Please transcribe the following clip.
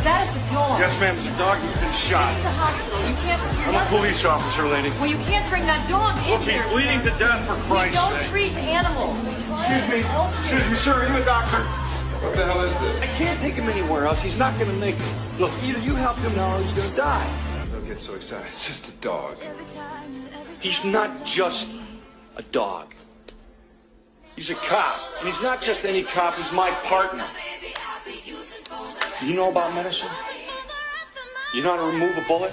That is a dog. Yes, ma'am, it's a dog. He's been shot. It's a hospital. You can't. I'm a police officer, lady. Well, you can't bring that dog in Look, he's here. bleeding to death, for We Christ's don't sake. treat animals. Excuse me, sir, are you a doctor? What the hell is this? I can't take him anywhere else. He's not gonna make it. Look, either you help him now or he's gonna die. Don't get so excited. It's just a dog. He's not just a dog. He's a cop. And he's not just any cop, he's my partner. You know about medicine? You know how to remove a bullet?